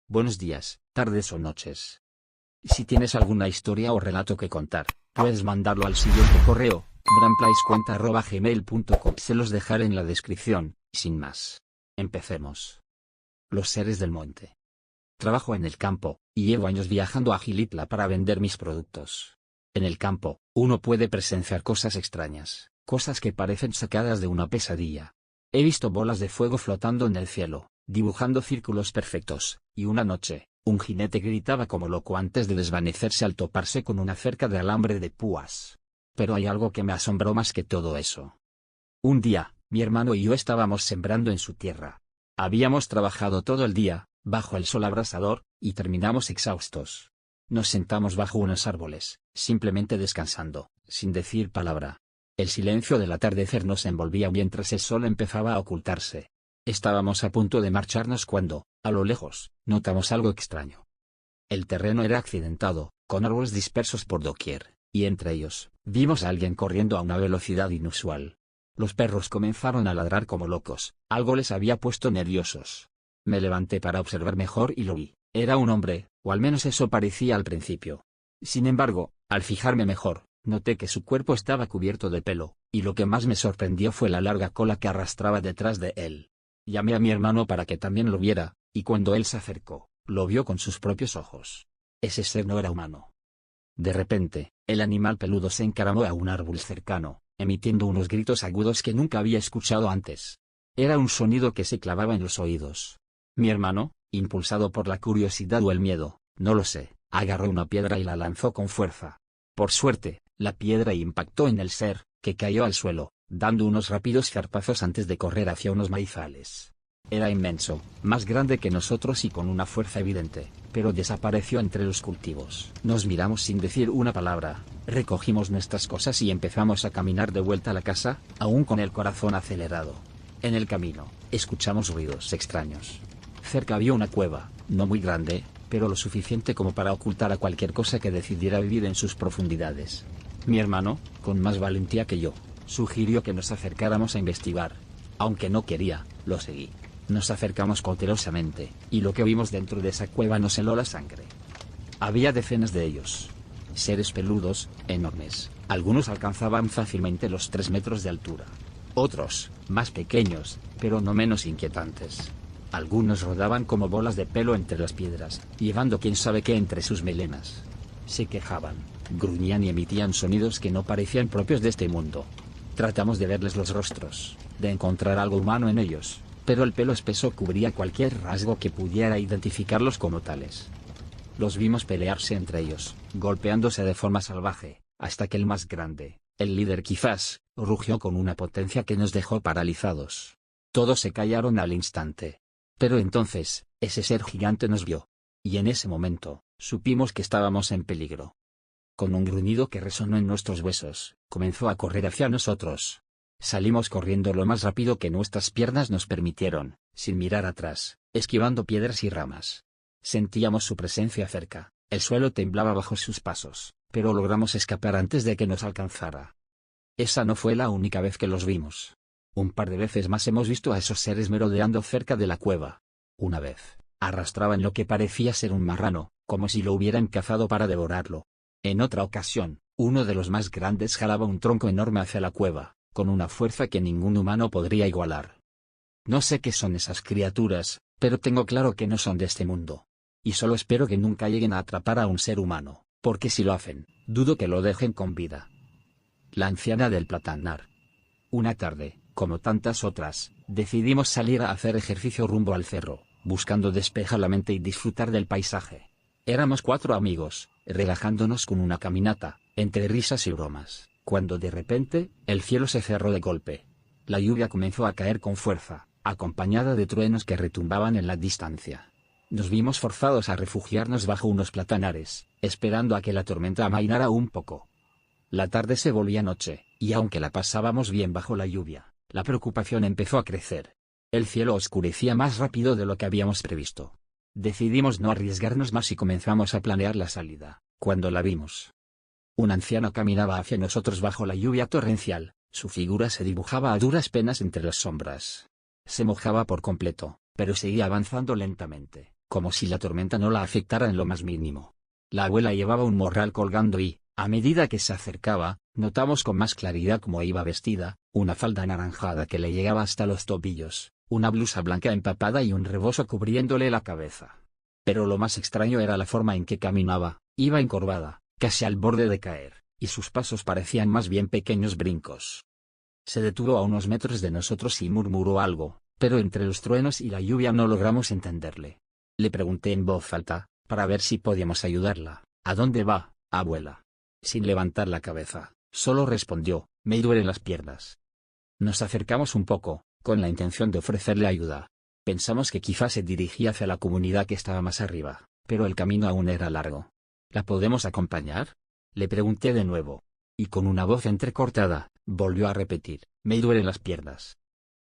buenos días, tardes o noches. Si tienes alguna historia o relato que contar, puedes mandarlo al siguiente correo, bramplacecuenta@gmail.com. Se los dejaré en la descripción. Sin más, empecemos. Los seres del monte. Trabajo en el campo, y llevo años viajando a Gilitla para vender mis productos. En el campo, uno puede presenciar cosas extrañas, cosas que parecen sacadas de una pesadilla. He visto bolas de fuego flotando en el cielo, dibujando círculos perfectos, y una noche, un jinete gritaba como loco antes de desvanecerse al toparse con una cerca de alambre de púas. Pero hay algo que me asombró más que todo eso. Un día, mi hermano y yo estábamos sembrando en su tierra. Habíamos trabajado todo el día, bajo el sol abrasador, y terminamos exhaustos. Nos sentamos bajo unos árboles, simplemente descansando, sin decir palabra. El silencio del atardecer nos envolvía mientras el sol empezaba a ocultarse. Estábamos a punto de marcharnos cuando, a lo lejos, notamos algo extraño. El terreno era accidentado, con árboles dispersos por doquier, y entre ellos, vimos a alguien corriendo a una velocidad inusual. Los perros comenzaron a ladrar como locos, algo les había puesto nerviosos. Me levanté para observar mejor y lo vi. Era un hombre, o al menos eso parecía al principio. Sin embargo, al fijarme mejor, noté que su cuerpo estaba cubierto de pelo, y lo que más me sorprendió fue la larga cola que arrastraba detrás de él. Llamé a mi hermano para que también lo viera, y cuando él se acercó, lo vio con sus propios ojos. Ese ser no era humano. De repente, el animal peludo se encaramó a un árbol cercano, emitiendo unos gritos agudos que nunca había escuchado antes. Era un sonido que se clavaba en los oídos. Mi hermano, impulsado por la curiosidad o el miedo, no lo sé, agarró una piedra y la lanzó con fuerza. Por suerte, la piedra impactó en el ser, que cayó al suelo, dando unos rápidos zarpazos antes de correr hacia unos maizales. Era inmenso, más grande que nosotros y con una fuerza evidente, pero desapareció entre los cultivos. Nos miramos sin decir una palabra, recogimos nuestras cosas y empezamos a caminar de vuelta a la casa, aún con el corazón acelerado. En el camino, escuchamos ruidos extraños. Cerca había una cueva, no muy grande, pero lo suficiente como para ocultar a cualquier cosa que decidiera vivir en sus profundidades. Mi hermano, con más valentía que yo, sugirió que nos acercáramos a investigar. Aunque no quería, lo seguí. Nos acercamos cautelosamente, y lo que vimos dentro de esa cueva nos heló la sangre. Había decenas de ellos. Seres peludos, enormes, algunos alcanzaban fácilmente los 3 metros de altura. Otros, más pequeños, pero no menos inquietantes. Algunos rodaban como bolas de pelo entre las piedras, llevando quién sabe qué entre sus melenas. Se quejaban, gruñían y emitían sonidos que no parecían propios de este mundo. Tratamos de verles los rostros, de encontrar algo humano en ellos, pero el pelo espeso cubría cualquier rasgo que pudiera identificarlos como tales. Los vimos pelearse entre ellos, golpeándose de forma salvaje, hasta que el más grande, el líder quizás, rugió con una potencia que nos dejó paralizados. Todos se callaron al instante. Pero entonces, ese ser gigante nos vio. Y en ese momento, supimos que estábamos en peligro. Con un gruñido que resonó en nuestros huesos, comenzó a correr hacia nosotros. Salimos corriendo lo más rápido que nuestras piernas nos permitieron, sin mirar atrás, esquivando piedras y ramas. Sentíamos su presencia cerca, el suelo temblaba bajo sus pasos, pero logramos escapar antes de que nos alcanzara. Esa no fue la única vez que los vimos. Un par de veces más hemos visto a esos seres merodeando cerca de la cueva. Una vez, arrastraban lo que parecía ser un marrano, como si lo hubieran cazado para devorarlo. En otra ocasión, uno de los más grandes jalaba un tronco enorme hacia la cueva, con una fuerza que ningún humano podría igualar. No sé qué son esas criaturas, pero tengo claro que no son de este mundo. Y solo espero que nunca lleguen a atrapar a un ser humano, porque si lo hacen, dudo que lo dejen con vida. La anciana del platanar. Una tarde, como tantas otras, decidimos salir a hacer ejercicio rumbo al cerro, buscando despejar la mente y disfrutar del paisaje. Éramos 4 amigos, relajándonos con una caminata, entre risas y bromas, cuando de repente, el cielo se cerró de golpe. La lluvia comenzó a caer con fuerza, acompañada de truenos que retumbaban en la distancia. Nos vimos forzados a refugiarnos bajo unos platanares, esperando a que la tormenta amainara un poco. La tarde se volvía noche, y aunque la pasábamos bien bajo la lluvia, la preocupación empezó a crecer. El cielo oscurecía más rápido de lo que habíamos previsto. Decidimos no arriesgarnos más y comenzamos a planear la salida, cuando la vimos. Un anciano caminaba hacia nosotros bajo la lluvia torrencial, su figura se dibujaba a duras penas entre las sombras. Se mojaba por completo, pero seguía avanzando lentamente. como si la tormenta no la afectara en lo más mínimo. La abuela llevaba un morral colgando y, a medida que se acercaba, notamos con más claridad cómo iba vestida, una falda anaranjada que le llegaba hasta los tobillos, una blusa blanca empapada y un rebozo cubriéndole la cabeza. Pero lo más extraño era la forma en que caminaba, iba encorvada, casi al borde de caer, y sus pasos parecían más bien pequeños brincos. Se detuvo a unos metros de nosotros y murmuró algo, pero entre los truenos y la lluvia no logramos entenderle. Le pregunté en voz alta, para ver si podíamos ayudarla. ¿A dónde va, abuela? Sin levantar la cabeza, solo respondió, me duelen las piernas. Nos acercamos un poco, con la intención de ofrecerle ayuda. Pensamos que quizás se dirigía hacia la comunidad que estaba más arriba, pero el camino aún era largo. ¿La podemos acompañar? Le pregunté de nuevo. Y con una voz entrecortada, volvió a repetir, me duelen las piernas.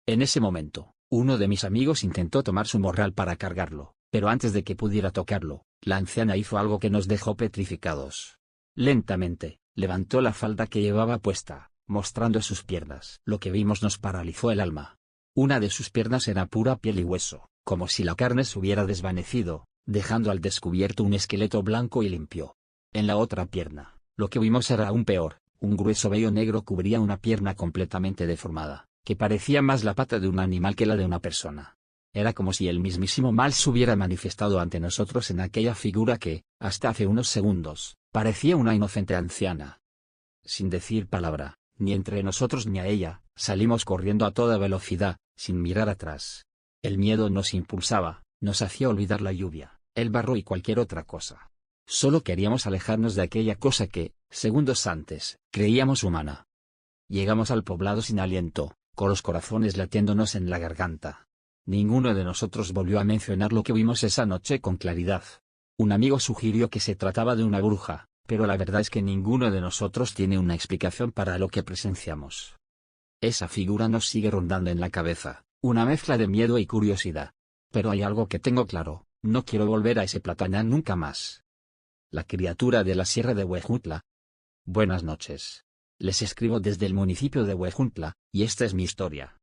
En ese momento, uno de mis amigos intentó tomar su morral para cargarlo, pero antes de que pudiera tocarlo, la anciana hizo algo que nos dejó petrificados. Lentamente, levantó la falda que llevaba puesta, mostrando sus piernas. Lo que vimos nos paralizó el alma. Una de sus piernas era pura piel y hueso, como si la carne se hubiera desvanecido, dejando al descubierto un esqueleto blanco y limpio. En la otra pierna, lo que vimos era aún peor, un grueso vello negro cubría una pierna completamente deformada, que parecía más la pata de un animal que la de una persona. Era como si el mismísimo mal se hubiera manifestado ante nosotros en aquella figura que, hasta hace unos segundos, parecía una inocente anciana. Sin decir palabra, ni entre nosotros ni a ella, salimos corriendo a toda velocidad, sin mirar atrás. El miedo nos impulsaba, nos hacía olvidar la lluvia, el barro y cualquier otra cosa. Solo queríamos alejarnos de aquella cosa que, segundos antes, creíamos humana. Llegamos al poblado sin aliento, con los corazones latiéndonos en la garganta. Ninguno de nosotros volvió a mencionar lo que vimos esa noche con claridad. Un amigo sugirió que se trataba de una bruja, pero la verdad es que ninguno de nosotros tiene una explicación para lo que presenciamos. Esa figura nos sigue rondando en la cabeza, una mezcla de miedo y curiosidad. Pero hay algo que tengo claro, no quiero volver a ese Platañán nunca más. La criatura de la sierra de Huejutla. Buenas noches. Les escribo desde el municipio de Huejutla, y esta es mi historia.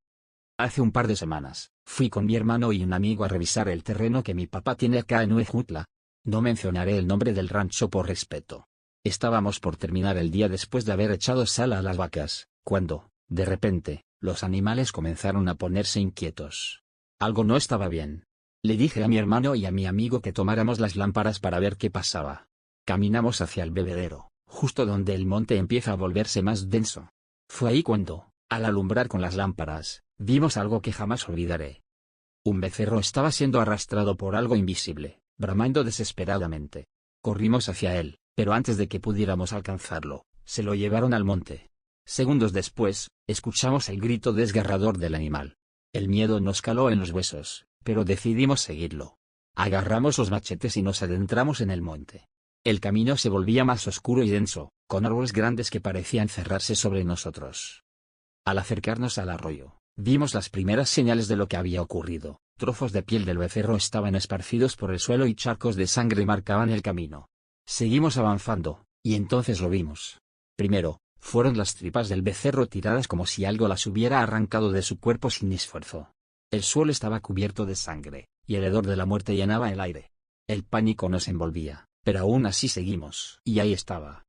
Hace un par de semanas, fui con mi hermano y un amigo a revisar el terreno que mi papá tiene acá en Huejutla. No mencionaré el nombre del rancho por respeto. Estábamos por terminar el día después de haber echado sal a las vacas, cuando, de repente, los animales comenzaron a ponerse inquietos. Algo no estaba bien. Le dije a mi hermano y a mi amigo que tomáramos las lámparas para ver qué pasaba. Caminamos hacia el bebedero, justo donde el monte empieza a volverse más denso. Fue ahí cuando, al alumbrar con las lámparas, vimos algo que jamás olvidaré. Un becerro estaba siendo arrastrado por algo invisible, bramando desesperadamente. Corrimos hacia él, pero antes de que pudiéramos alcanzarlo, se lo llevaron al monte. Segundos después, escuchamos el grito desgarrador del animal. El miedo nos caló en los huesos, pero decidimos seguirlo. Agarramos los machetes y nos adentramos en el monte. El camino se volvía más oscuro y denso, con árboles grandes que parecían cerrarse sobre nosotros. Al acercarnos al arroyo, vimos las primeras señales de lo que había ocurrido. Trozos de piel del becerro estaban esparcidos por el suelo y charcos de sangre marcaban el camino. Seguimos avanzando, y entonces lo vimos. Primero, fueron las tripas del becerro tiradas como si algo las hubiera arrancado de su cuerpo sin esfuerzo. El suelo estaba cubierto de sangre, y el hedor de la muerte llenaba el aire. El pánico nos envolvía, pero aún así seguimos. Y ahí estaba.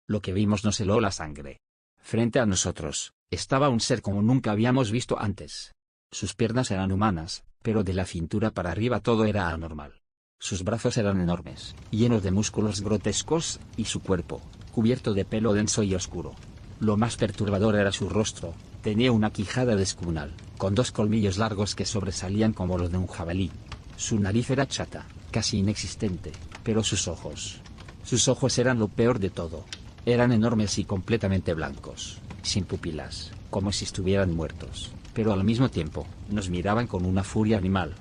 Lo que vimos nos heló la sangre. Frente a nosotros, estaba un ser como nunca habíamos visto antes. Sus piernas eran humanas, pero de la cintura para arriba todo era anormal. Sus brazos eran enormes, llenos de músculos grotescos, y su cuerpo, cubierto de pelo denso y oscuro. Lo más perturbador era su rostro. Tenía una quijada descomunal, con 2 colmillos largos que sobresalían como los de un jabalí. Su nariz era chata, casi inexistente, pero sus ojos eran lo peor de todo. Eran enormes y completamente blancos, sin pupilas, como si estuvieran muertos, pero al mismo tiempo, nos miraban con una furia animal.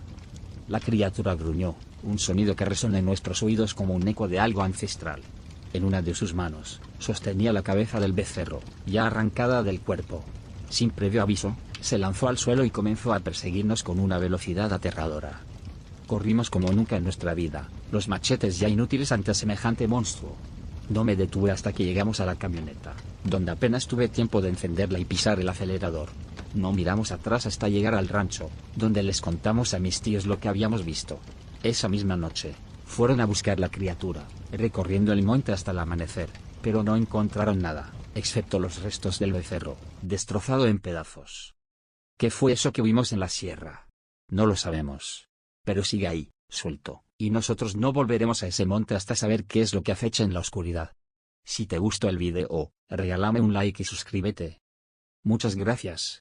La criatura gruñó, un sonido que resonó en nuestros oídos como un eco de algo ancestral. En una de sus manos, sostenía la cabeza del becerro, ya arrancada del cuerpo. Sin previo aviso, se lanzó al suelo y comenzó a perseguirnos con una velocidad aterradora. Corrimos como nunca en nuestra vida, los machetes ya inútiles ante semejante monstruo. No me detuve hasta que llegamos a la camioneta, donde apenas tuve tiempo de encenderla y pisar el acelerador. No miramos atrás hasta llegar al rancho, donde les contamos a mis tíos lo que habíamos visto. Esa misma noche, fueron a buscar la criatura, recorriendo el monte hasta el amanecer, pero no encontraron nada, excepto los restos del becerro, destrozado en pedazos. ¿Qué fue eso que vimos en la sierra? No lo sabemos. Pero sigue ahí, suelto, y nosotros no volveremos a ese monte hasta saber qué es lo que acecha en la oscuridad. Si te gustó el video, regálame un like y suscríbete. Muchas gracias.